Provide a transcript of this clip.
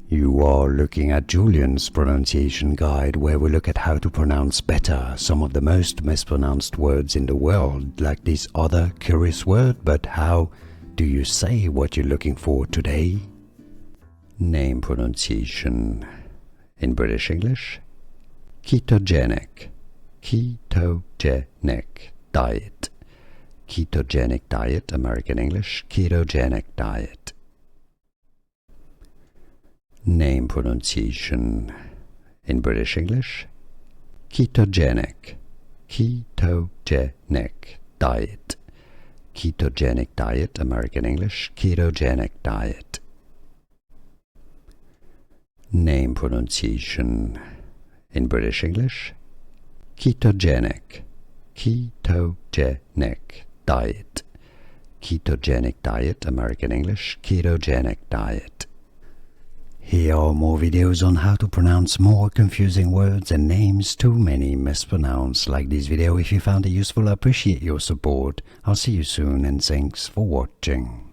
You are looking at Julian's pronunciation guide, where we look at how to pronounce better some of the most mispronounced words in the world, like this other curious word. But how do you say what you're looking for today? Name pronunciation. In British English, ketogenic, ketogenic diet. Ketogenic diet, American English, ketogenic diet. Name pronunciation. In British English, ketogenic, ketogenic diet. Ketogenic diet, American English, ketogenic diet. Name pronunciation. In British English, ketogenic, ketogenic diet. Ketogenic diet, American English, ketogenic diet. Here are more videos on how to pronounce more confusing words and names too many mispronounced. Like this video if you found it useful. I appreciate your support. I'll see you soon and thanks for watching.